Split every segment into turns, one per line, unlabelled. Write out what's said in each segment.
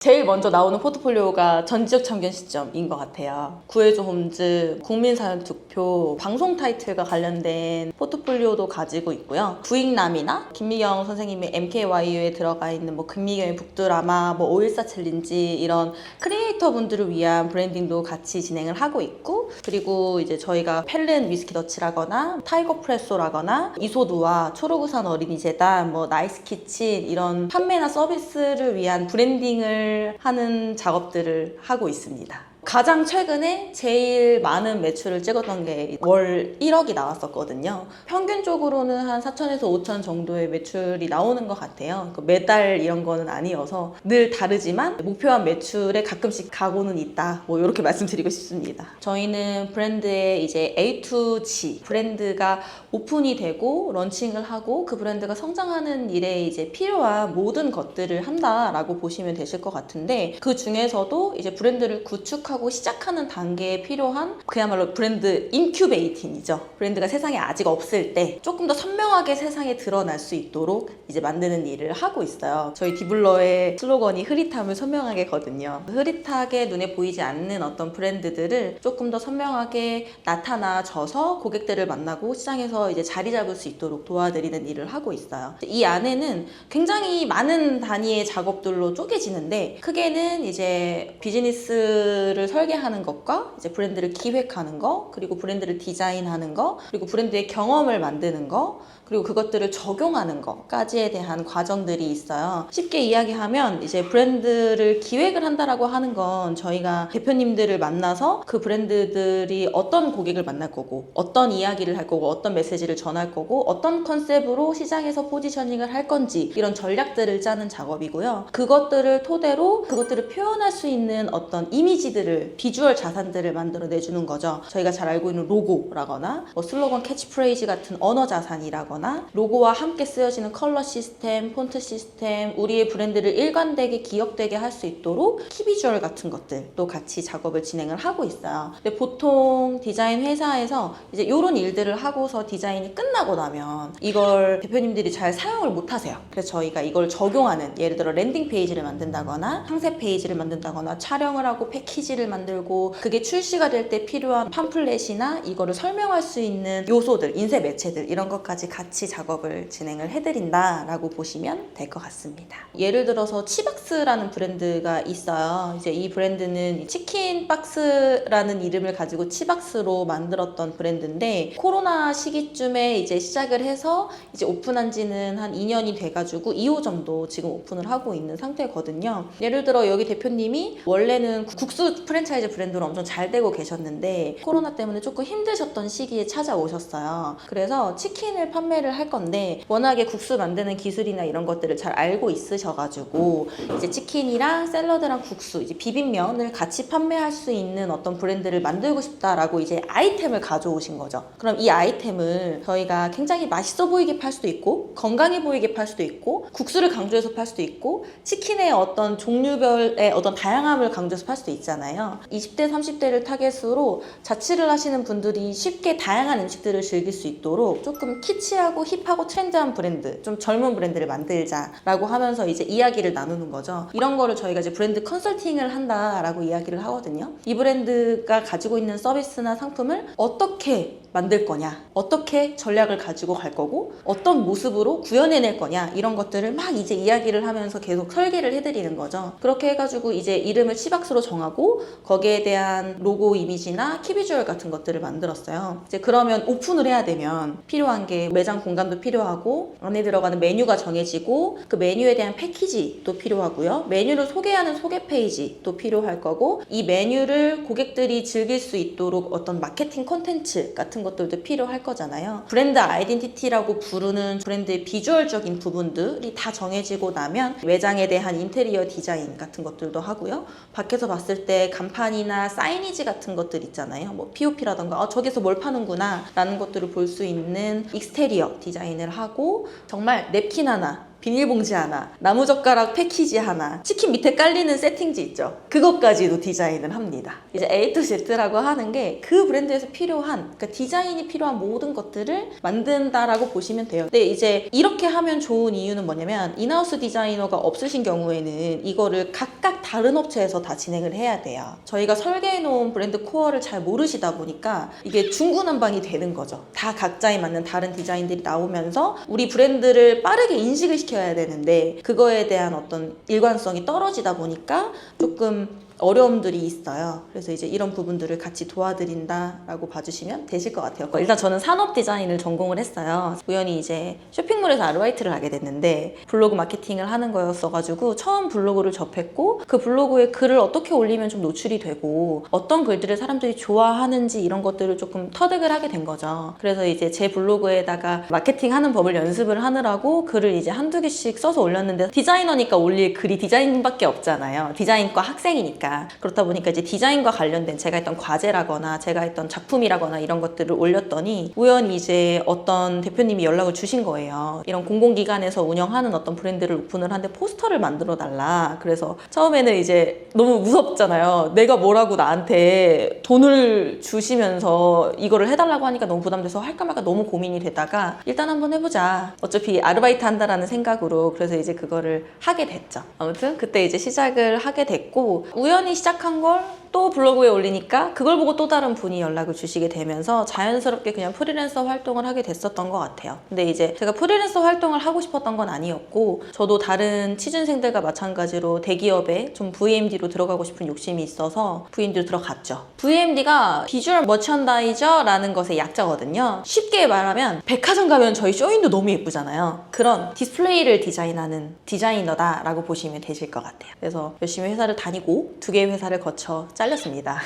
제일 먼저 나오는 포트폴리오가 전지적 참견 시점인 것 같아요. 구해줘 홈즈, 국민사연 투표, 방송 타이틀과 관련된 포트폴리오도 가지고 있고요. 구익남이나 김미경 선생님의 MKYU에 들어가 있는 김미경의 북드라마, 514 챌린지 이런 크리에이터 분들을 위한 브랜딩도 같이 진행을 하고 있고, 그리고 이제 저희가 펠른 위스키 더치라거나 타이거 프레소라거나 이소두와 초록우산 어린이재단, 나이스 키친 이런 판매나 서비스를 위한 브랜딩을 하는 작업들을 하고 있습니다. 가장 최근에 제일 많은 매출을 찍었던 게 월 1억이 나왔었거든요. 평균적으로는 한 4천에서 5천 정도의 매출이 나오는 것 같아요. 매달 이런 거는 아니어서 늘 다르지만 목표한 매출에 가끔씩 가고는 있다. 이렇게 말씀드리고 싶습니다. 저희는 브랜드의 이제 A to G 브랜드가 오픈이 되고 런칭을 하고 그 브랜드가 성장하는 일에 이제 필요한 모든 것들을 한다라고 보시면 되실 것 같은데, 그 중에서도 이제 브랜드를 구축하고 시작하는 단계에 필요한 그야말로 브랜드 인큐베이팅이죠. 브랜드가 세상에 아직 없을 때 조금 더 선명하게 세상에 드러날 수 있도록 이제 만드는 일을 하고 있어요. 저희 디블러의 슬로건이 흐릿함을 선명하게거든요. 흐릿하게 눈에 보이지 않는 어떤 브랜드들을 조금 더 선명하게 나타나져서 고객들을 만나고 시장에서 이제 자리 잡을 수 있도록 도와드리는 일을 하고 있어요. 이 안에는 굉장히 많은 단위의 작업들로 쪼개지는데, 크게는 이제 비즈니스를 설계하는 것과 이제 브랜드를 기획하는 거, 그리고 브랜드를 디자인하는 거, 그리고 브랜드의 경험을 만드는 거, 그리고 그것들을 적용하는 것까지에 대한 과정들이 있어요. 쉽게 이야기하면 이제 브랜드를 기획을 한다라고 하는 건 저희가 대표님들을 만나서 그 브랜드들이 어떤 고객을 만날 거고, 어떤 이야기를 할 거고, 어떤 메시지를 전할 거고, 어떤 컨셉으로 시장에서 포지셔닝을 할 건지 이런 전략들을 짜는 작업이고요. 그것들을 토대로 그것들을 표현할 수 있는 어떤 이미지들을, 비주얼 자산들을 만들어 내주는 거죠. 저희가 잘 알고 있는 로고라거나 슬로건, 캐치프레이즈 같은 언어 자산이라거나, 로고와 함께 쓰여지는 컬러 시스템, 폰트 시스템, 우리의 브랜드를 일관되게 기억되게 할 수 있도록 키비주얼 같은 것들도 같이 작업을 진행을 하고 있어요. 근데 보통 디자인 회사에서 이제 이런 일들을 하고서 디자인이 끝나고 나면 이걸 대표님들이 잘 사용을 못 하세요. 그래서 저희가 이걸 적용하는, 예를 들어 랜딩 페이지를 만든다거나 상세 페이지를 만든다거나 촬영을 하고 패키지를 만들고, 그게 출시가 될 때 필요한 팜플렛이나 이거를 설명할 수 있는 요소들, 인쇄 매체들 이런 것까지 같이 작업을 진행을 해드린다라고 보시면 될 것 같습니다. 예를 들어서 치박스라는 브랜드가 있어요. 이제 이 브랜드는 치킨 박스라는 이름을 가지고 치박스로 만들었던 브랜드인데, 코로나 시기쯤에 이제 시작을 해서 이제 오픈한 지는 한 2년이 돼가지고 2호점도 지금 오픈을 하고 있는 상태거든요. 예를 들어 여기 대표님이 원래는 국수 프랜차이즈 브랜드로 엄청 잘 되고 계셨는데 코로나 때문에 조금 힘드셨던 시기에 찾아오셨어요. 그래서 치킨을 판매를 할 건데 워낙에 국수 만드는 기술이나 이런 것들을 잘 알고 있으셔가지고 이제 치킨이랑 샐러드랑 국수, 이제 비빔면을 같이 판매할 수 있는 어떤 브랜드를 만들고 싶다라고 이제 아이템을 가져오신 거죠. 그럼 이 아이템을 저희가 굉장히 맛있어 보이게 팔 수도 있고, 건강해 보이게 팔 수도 있고, 국수를 강조해서 팔 수도 있고, 치킨의 어떤 종류별의 어떤 다양함을 강조해서 팔 수도 있잖아요. 20대, 30대를 타겟으로 자취를 하시는 분들이 쉽게 다양한 음식들을 즐길 수 있도록 조금 키치하고 힙하고 트렌드한 브랜드, 좀 젊은 브랜드를 만들자라고 하면서 이제 이야기를 나누는 거죠. 이런 거를 저희가 이제 브랜드 컨설팅을 한다라고 이야기를 하거든요. 이 브랜드가 가지고 있는 서비스나 상품을 어떻게 만들 거냐, 어떻게 전략을 가지고 갈 거고, 어떤 모습으로 구현해낼 거냐, 이런 것들을 막 이제 이야기를 하면서 계속 설계를 해드리는 거죠. 그렇게 해가지고 이제 이름을 치박스로 정하고 거기에 대한 로고 이미지나 키비주얼 같은 것들을 만들었어요. 이제 그러면 오픈을 해야 되면 필요한 게 매장 공간도 필요하고, 안에 들어가는 메뉴가 정해지고, 그 메뉴에 대한 패키지도 필요하고요. 메뉴를 소개하는 소개 페이지도 필요할 거고, 이 메뉴를 고객들이 즐길 수 있도록 어떤 마케팅 콘텐츠 같은 것들도 필요할 거잖아요. 브랜드 아이덴티티라고 부르는 브랜드의 비주얼적인 부분들이 다 정해지고 나면 매장에 대한 인테리어 디자인 같은 것들도 하고요. 밖에서 봤을 때 간판이나 사이니지 같은 것들 있잖아요. POP라던가 저기서 뭘 파는구나 라는 것들을 볼 수 있는 익스테리어 디자인을 하고, 정말 냅킨 하나 비닐봉지 하나, 나무젓가락 패키지 하나, 치킨 밑에 깔리는 세팅지 있죠. 그것까지도 디자인을 합니다. 이제 A to Z라고 하는 게 그 브랜드에서 필요한, 그러니까 디자인이 필요한 모든 것들을 만든다라고 보시면 돼요. 근데 이제 이렇게 하면 좋은 이유는 뭐냐면 인하우스 디자이너가 없으신 경우에는 이거를 각각 다른 업체에서 다 진행을 해야 돼요. 저희가 설계해놓은 브랜드 코어를 잘 모르시다 보니까 이게 중구난방이 되는 거죠. 다 각자에 맞는 다른 디자인들이 나오면서 우리 브랜드를 빠르게 인식을 시켜야 되는데 그거에 대한 어떤 일관성이 떨어지다 보니까 조금 어려움들이 있어요. 그래서 이제 이런 부분들을 같이 도와드린다라고 봐주시면 되실 것 같아요. 일단 저는 산업 디자인을 전공을 했어요. 우연히 이제 쇼핑몰에서 아르바이트를 하게 됐는데 블로그 마케팅을 하는 거였어가지고 처음 블로그를 접했고 그 블로그에 글을 어떻게 올리면 좀 노출이 되고 어떤 글들을 사람들이 좋아하는지 이런 것들을 조금 터득을 하게 된 거죠. 그래서 이제 제 블로그에다가 마케팅하는 법을 연습을 하느라고 글을 이제 한두 개씩 써서 올렸는데 디자이너니까 올릴 글이 디자인밖에 없잖아요. 디자인과 학생이니까. 그렇다 보니까 이제 디자인과 관련된 제가 했던 과제라거나 제가 했던 작품이라거나 이런 것들을 올렸더니 우연히 이제 어떤 대표님이 연락을 주신 거예요. 이런 공공기관에서 운영하는 어떤 브랜드를 오픈을 하는데 포스터를 만들어 달라. 그래서 처음에는 이제 너무 무섭잖아요. 내가 뭐라고 나한테 돈을 주시면서 이거를 해달라고 하니까 너무 부담돼서 할까 말까 너무 고민이 되다가 일단 한번 해보자. 어차피 아르바이트 한다라는 생각으로 그래서 이제 그거를 하게 됐죠. 아무튼 그때 이제 시작을 하게 됐고 우연히 시작한 걸 또 블로그에 올리니까 그걸 보고 또 다른 분이 연락을 주시게 되면서 자연스럽게 그냥 프리랜서 활동을 하게 됐었던 것 같아요. 근데 이제 제가 프리랜서 활동을 하고 싶었던 건 아니었고 저도 다른 취준생들과 마찬가지로 대기업에 좀 VMD로 들어가고 싶은 욕심이 있어서 VMD로 들어갔죠. VMD가 비주얼 머천다이저라는 것의 약자거든요. 쉽게 말하면 백화점 가면 저희 쇼윈도 너무 예쁘잖아요. 그런 디스플레이를 디자인하는 디자이너다라고 보시면 되실 것 같아요. 그래서 열심히 회사를 다니고 2개의 회사를 거쳐 잘렸습니다.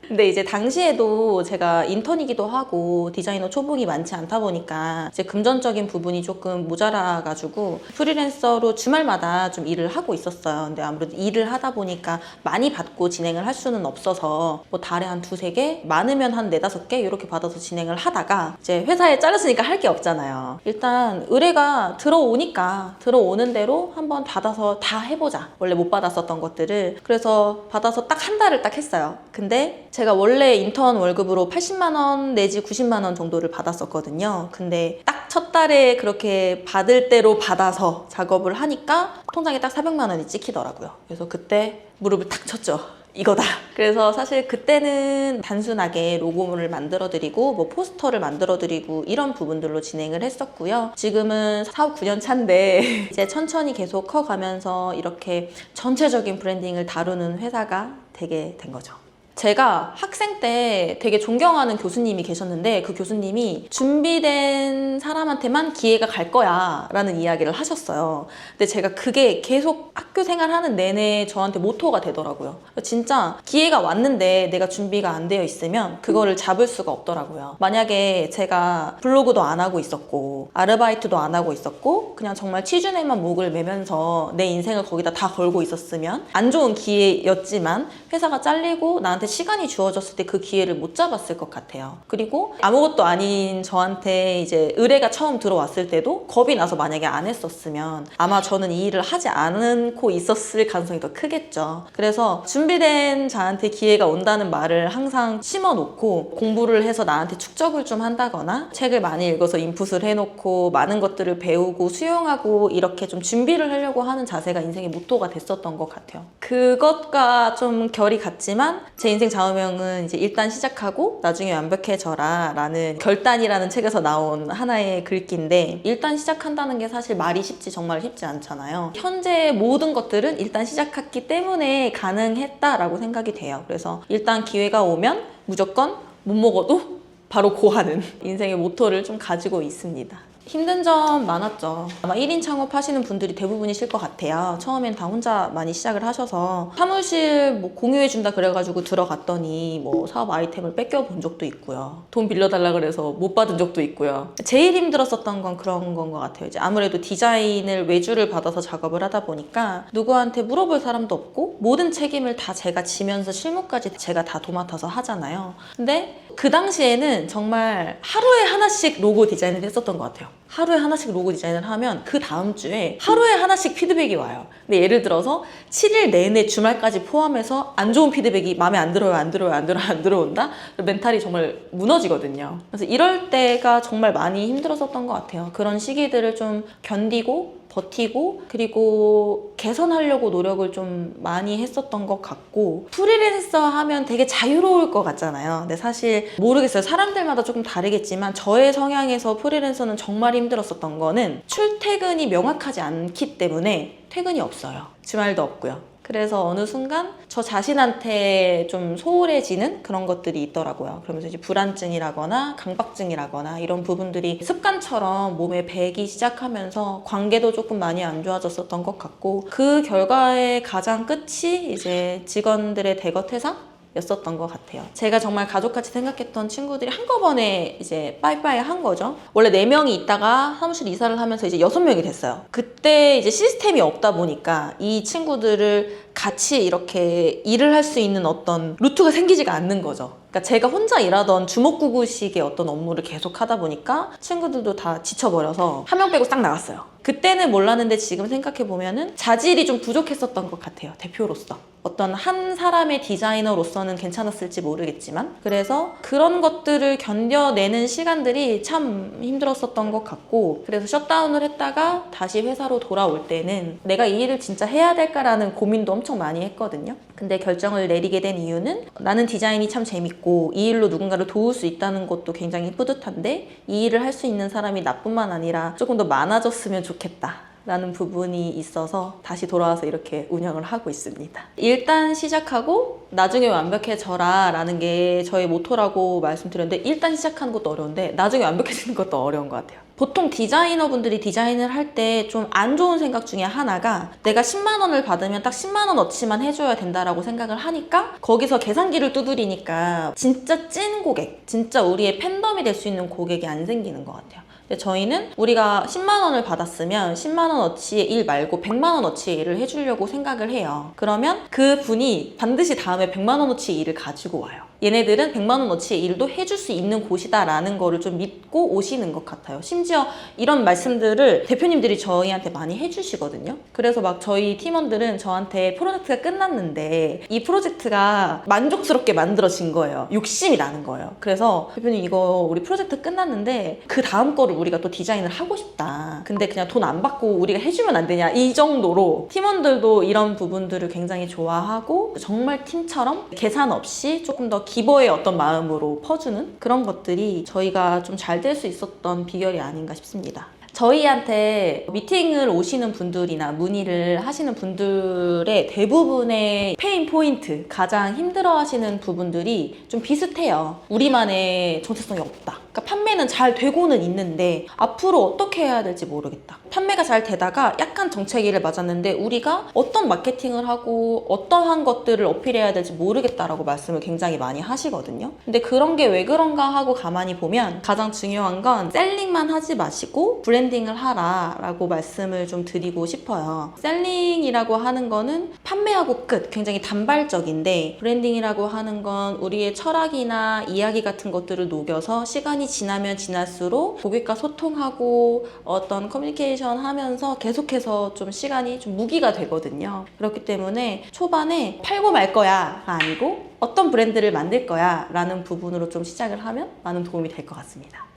근데 이제 당시에도 제가 인턴이기도 하고 디자이너 초봉이 많지 않다 보니까 이제 금전적인 부분이 조금 모자라가지고 프리랜서로 주말마다 좀 일을 하고 있었어요. 근데 아무래도 일을 하다 보니까 많이 받고 진행을 할 수는 없어서 뭐 달에 한 2-3개, 많으면 한 4-5개 이렇게 받아서 진행을 하다가 이제 회사에 잘렸으니까 할 게 없잖아요. 일단 의뢰가 들어오는 대로 한번 받아서 다 해보자. 원래 못 받았었던 것들을. 그래서 받아서 딱 한 달을 딱 했어요. 근데 제가 원래 인턴 월급으로 80만 원 내지 90만 원 정도를 받았었거든요. 근데 딱 첫 달에 그렇게 받을 대로 받아서 작업을 하니까 통장에 딱 400만 원이 찍히더라고요. 그래서 그때 무릎을 탁 쳤죠. 이거다. 그래서 사실 그때는 단순하게 로고를 만들어드리고 뭐 포스터를 만들어드리고 이런 부분들로 진행을 했었고요. 지금은 사업 9년 차인데 이제 천천히 계속 커가면서 이렇게 전체적인 브랜딩을 다루는 회사가 되게 된 거죠. 제가 학생 때 되게 존경하는 교수님이 계셨는데 그 교수님이 준비된 사람한테만 기회가 갈 거야 라는 이야기를 하셨어요. 근데 제가 그게 계속 학교 생활하는 내내 저한테 모토가 되더라고요. 진짜 기회가 왔는데 내가 준비가 안 되어 있으면 그거를 잡을 수가 없더라고요. 만약에 제가 블로그도 안 하고 있었고 아르바이트도 안 하고 있었고 그냥 정말 취준에만 목을 매면서 내 인생을 거기다 다 걸고 있었으면 안 좋은 기회였지만 회사가 잘리고 나한테 시간이 주어졌을 때 그 기회를 못 잡았을 것 같아요. 그리고 아무것도 아닌 저한테 이제 의뢰가 처음 들어왔을 때도 겁이 나서 만약에 안 했었으면 아마 저는 이 일을 하지 않고 있었을 가능성이 더 크겠죠. 그래서 준비된 자한테 기회가 온다는 말을 항상 심어놓고 공부를 해서 나한테 축적을 좀 한다거나 책을 많이 읽어서 인풋을 해놓고 많은 것들을 배우고 수용하고 이렇게 좀 준비를 하려고 하는 자세가 인생의 모토가 됐었던 것 같아요. 그것과 좀 결이 같지만 제 인생 좌우명은 이제 일단 시작하고 나중에 완벽해져라 라는 결단이라는 책에서 나온 하나의 글귀인데 일단 시작한다는 게 사실 말이 정말 쉽지 않잖아요. 현재 모든 것들은 일단 시작했기 때문에 가능했다라고 생각이 돼요. 그래서 일단 기회가 오면 무조건 못 먹어도 바로 고하는 인생의 모토를 좀 가지고 있습니다. 힘든 점 많았죠. 아마 1인 창업하시는 분들이 대부분이실 것 같아요. 처음엔 다 혼자 많이 시작을 하셔서 사무실 뭐 공유해준다 그래가지고 들어갔더니 뭐 사업 아이템을 뺏겨본 적도 있고요. 돈 빌려달라 그래서 못 받은 적도 있고요. 제일 힘들었었던 건 그런 건 것 같아요. 이제 아무래도 디자인을 외주를 받아서 작업을 하다 보니까 누구한테 물어볼 사람도 없고 모든 책임을 다 제가 지면서 실무까지 제가 다 도맡아서 하잖아요. 근데 그 당시에는 정말 하루에 하나씩 로고 디자인을 했었던 것 같아요. 하루에 하나씩 로고 디자인을 하면 그 다음 주에 하루에 하나씩 피드백이 와요. 근데 예를 들어서 7일 내내 주말까지 포함해서 안 좋은 피드백이 마음에 안 들어요, 안 들어온다? 멘탈이 정말 무너지거든요. 그래서 이럴 때가 정말 많이 힘들었었던 것 같아요. 그런 시기들을 좀 견디고 버티고 그리고 개선하려고 노력을 좀 많이 했었던 것 같고, 프리랜서 하면 되게 자유로울 것 같잖아요. 근데 사실 모르겠어요. 사람들마다 조금 다르겠지만 저의 성향에서 프리랜서는 정말 힘들었었던 거는 출퇴근이 명확하지 않기 때문에 퇴근이 없어요. 주말도 없고요. 그래서 어느 순간 저 자신한테 좀 소홀해지는 그런 것들이 있더라고요. 그러면서 이제 불안증이라거나 강박증이라거나 이런 부분들이 습관처럼 몸에 배기 시작하면서 관계도 조금 많이 안 좋아졌었던 것 같고, 그 결과의 가장 끝이 이제 직원들의 대거 퇴사? 였었던 것 같아요. 제가 정말 가족같이 생각했던 친구들이 한꺼번에 이제 빠이빠이 한 거죠. 원래 4명이 있다가 사무실 이사를 하면서 이제 6명이 됐어요. 그때 이제 시스템이 없다 보니까 이 친구들을 같이 이렇게 일을 할 수 있는 어떤 루트가 생기지가 않는 거죠. 그러니까 제가 혼자 일하던 주먹구구식의 어떤 업무를 계속 하다 보니까 친구들도 다 지쳐버려서 한 명 빼고 싹 나갔어요. 그때는 몰랐는데 지금 생각해보면은 자질이 좀 부족했었던 것 같아요. 대표로서. 어떤 한 사람의 디자이너로서는 괜찮았을지 모르겠지만, 그래서 그런 것들을 견뎌내는 시간들이 참 힘들었었던 것 같고, 그래서 셧다운을 했다가 다시 회사로 돌아올 때는 내가 이 일을 진짜 해야 될까라는 고민도 엄청 많이 했거든요. 근데 결정을 내리게 된 이유는 나는 디자인이 참 재밌고 이 일로 누군가를 도울 수 있다는 것도 굉장히 뿌듯한데, 이 일을 할 수 있는 사람이 나뿐만 아니라 조금 더 많아졌으면 좋겠다 라는 부분이 있어서 다시 돌아와서 이렇게 운영을 하고 있습니다. 일단 시작하고 나중에 완벽해져라 라는 게 저의 모토라고 말씀드렸는데, 일단 시작하는 것도 어려운데 나중에 완벽해지는 것도 어려운 것 같아요. 보통 디자이너분들이 디자인을 할 때 좀 안 좋은 생각 중에 하나가, 내가 10만 원을 받으면 딱 10만 원어치만 해줘야 된다라고 생각을 하니까 거기서 계산기를 두드리니까 진짜 찐 고객, 진짜 우리의 팬덤이 될 수 있는 고객이 안 생기는 것 같아요. 근데 저희는 우리가 10만 원을 받았으면 10만 원어치의 일 말고 100만 원어치의 일을 해주려고 생각을 해요. 그러면 그 분이 반드시 다음에 100만 원어치의 일을 가지고 와요. 얘네들은 100만 원어치의 일도 해줄 수 있는 곳이다 라는 거를 좀 믿고 오시는 것 같아요. 심지어 이런 말씀들을 대표님들이 저희한테 많이 해주시거든요. 그래서 막 저희 팀원들은 저한테 프로젝트가 끝났는데 이 프로젝트가 만족스럽게 만들어진 거예요. 욕심이 나는 거예요. 그래서 대표님, 이거 우리 프로젝트 끝났는데 그 다음 거를 우리가 또 디자인을 하고 싶다. 근데 그냥 돈 안 받고 우리가 해주면 안 되냐, 이 정도로 팀원들도 이런 부분들을 굉장히 좋아하고, 정말 팀처럼 계산 없이 조금 더 기버의 어떤 마음으로 퍼주는 그런 것들이 저희가 좀 잘 될 수 있었던 비결이 아닌가 싶습니다. 저희한테 미팅을 오시는 분들이나 문의를 하시는 분들의 대부분의 페인 포인트, 가장 힘들어 하시는 부분들이 좀 비슷해요. 우리만의 정체성이 없다. 그러니까 판매는 잘 되고는 있는데 앞으로 어떻게 해야 될지 모르겠다. 판매가 잘 되다가 약간 정체기를 맞았는데 우리가 어떤 마케팅을 하고 어떠한 것들을 어필해야 될지 모르겠다라고 말씀을 굉장히 많이 하시거든요. 근데 그런 게 왜 그런가 하고 가만히 보면 가장 중요한 건 셀링만 하지 마시고 브랜딩을 하라 라고 말씀을 좀 드리고 싶어요. 셀링이라고 하는 거는 판매하고 끝, 굉장히 단발적인데, 브랜딩이라고 하는 건 우리의 철학이나 이야기 같은 것들을 녹여서 시간이 지나면 지날수록 고객과 소통하고 어떤 커뮤니케이션 하면서 계속해서 좀 시간이 좀 무기가 되거든요. 그렇기 때문에 초반에 팔고 말 거야가 아니고 어떤 브랜드를 만들 거야 라는 부분으로 좀 시작을 하면 많은 도움이 될 것 같습니다.